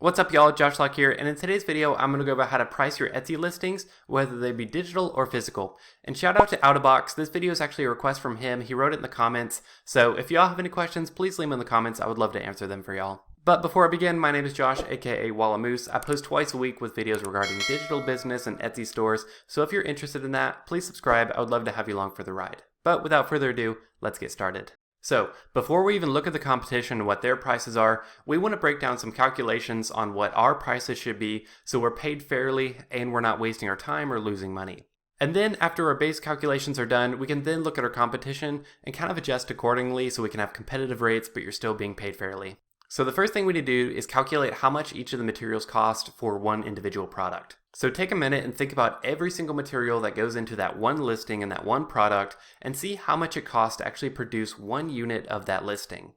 What's up y'all, Josh Lock here, and in today's video I'm going to go over how to price your Etsy listings, whether they be digital or physical. And shout out to Outofbox, this video is actually a request from him, he wrote it in the comments, so if y'all have any questions, please leave them in the comments, I would love to answer them for y'all. But before I begin, my name is Josh, aka Wallamoose. I post twice a week with videos regarding digital business and Etsy stores, so if you're interested in that, please subscribe, I would love to have you along for the ride. But without further ado, let's get started. So, before we even look at the competition and what their prices are, we want to break down some calculations on what our prices should be so we're paid fairly and we're not wasting our time or losing money. And then after our base calculations are done, we can then look at our competition and kind of adjust accordingly so we can have competitive rates but you're still being paid fairly. So the first thing we need to do is calculate how much each of the materials cost for one individual product. So take a minute and think about every single material that goes into that one listing and that one product and see how much it costs to actually produce one unit of that listing.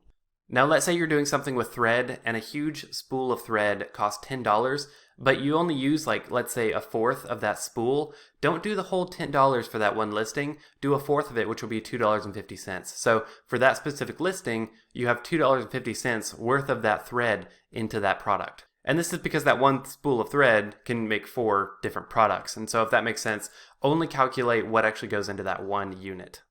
Now let's say you're doing something with thread and a huge spool of thread costs $10, but you only use let's say a fourth of that spool. Don't do the whole $10 for that one listing, do a fourth of it, which will be $2.50. So for that specific listing, you have $2.50 worth of that thread into that product. And this is because that one spool of thread can make 4 different products. And so if that makes sense, only calculate what actually goes into that one unit.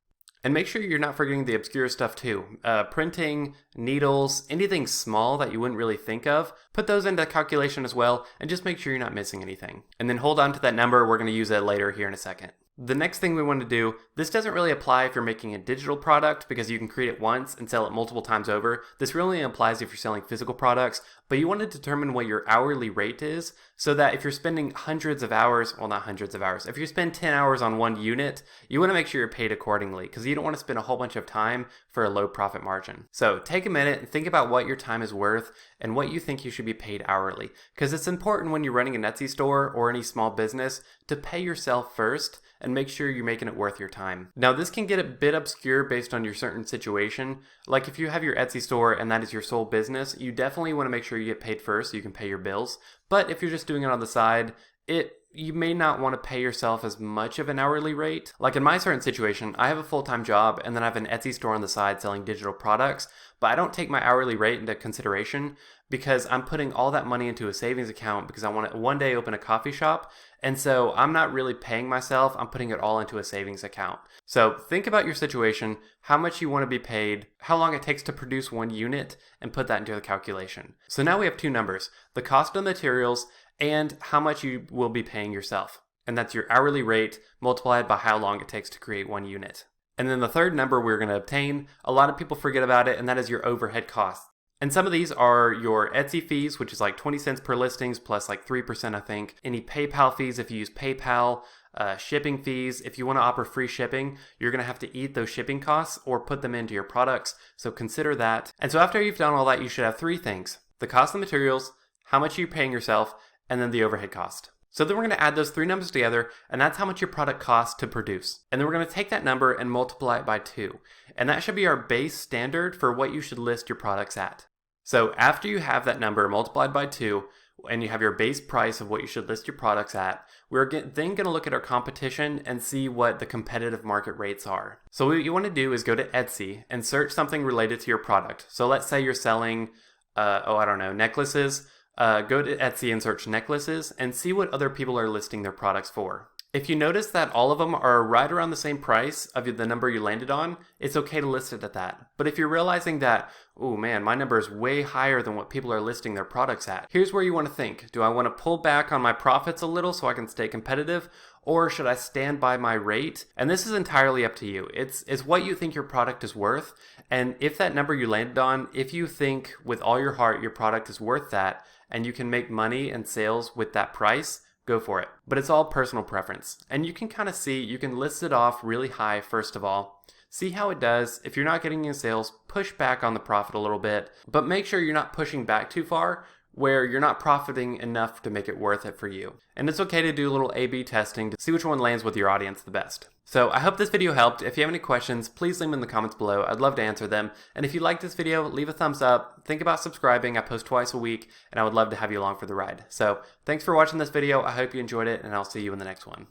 And make sure you're not forgetting the obscure stuff too. Printing, needles, anything small that you wouldn't really think of, put those into calculation as well, and just make sure you're not missing anything. And then hold on to that number, we're going to use it later here in a second. The next thing we want to do, this doesn't really apply if you're making a digital product because you can create it once and sell it multiple times over. This really applies if you're selling physical products, but you want to determine what your hourly rate is so that if you're spending hundreds of hours, well not hundreds of hours, if you spend 10 hours on one unit, you want to make sure you're paid accordingly because you don't want to spend a whole bunch of time for a low profit margin. So take a minute and think about what your time is worth and what you think you should be paid hourly because it's important when you're running an Etsy store or any small business to pay yourself first and make sure you're making it worth your time. Now this can get a bit obscure based on your certain situation. Like if you have your Etsy store and that is your sole business, you definitely want to make sure you get paid first so you can pay your bills. But if you're just doing it on the side, you may not want to pay yourself as much of an hourly rate. Like in my certain situation, I have a full-time job and then I have an Etsy store on the side selling digital products, but I don't take my hourly rate into consideration because I'm putting all that money into a savings account because I want to one day open a coffee shop. And so I'm not really paying myself, I'm putting it all into a savings account. So think about your situation, how much you want to be paid, how long it takes to produce one unit, and put that into the calculation. So now we have 2 numbers, the cost of materials and how much you will be paying yourself. And that's your hourly rate multiplied by how long it takes to create one unit. And then the third number we're going to obtain, a lot of people forget about it, and that is your overhead costs. And some of these are your Etsy fees, which is like 20 cents per listings plus like 3% I think. Any PayPal fees if you use PayPal, shipping fees. If you want to offer free shipping, you're going to have to eat those shipping costs or put them into your products. So consider that. And so after you've done all that, you should have 3 things. The cost of materials, how much you're paying yourself, and then the overhead cost. So then we're going to add those 3 numbers together, and that's how much your product costs to produce. And then we're going to take that number and multiply it by 2. And that should be our base standard for what you should list your products at. So after you have that number multiplied by 2, and you have your base price of what you should list your products at, we're then going to look at our competition and see what the competitive market rates are. So what you want to do is go to Etsy and search something related to your product. So let's say you're selling, necklaces. Go to Etsy and search necklaces and see what other people are listing their products for. If you notice that all of them are right around the same price of the number you landed on, it's okay to list it at that. But if you're realizing that, oh man, my number is way higher than what people are listing their products at, here's where you want to think. Do I want to pull back on my profits a little so I can stay competitive? Or should I stand by my rate? And this is entirely up to you. It's what you think your product is worth. And if that number you landed on, if you think with all your heart your product is worth that, and you can make money and sales with that price, go for it. But it's all personal preference. And you can kind of see, you can list it off really high first of all. See how it does. If you're not getting any sales, push back on the profit a little bit. But make sure you're not pushing back too far where you're not profiting enough to make it worth it for you. And it's okay to do a little A/B testing to see which one lands with your audience the best. So I hope this video helped. If you have any questions, please leave them in the comments below. I'd love to answer them. And if you like this video, leave a thumbs up. Think about subscribing. I post twice a week, and I would love to have you along for the ride. So thanks for watching this video. I hope you enjoyed it, and I'll see you in the next one.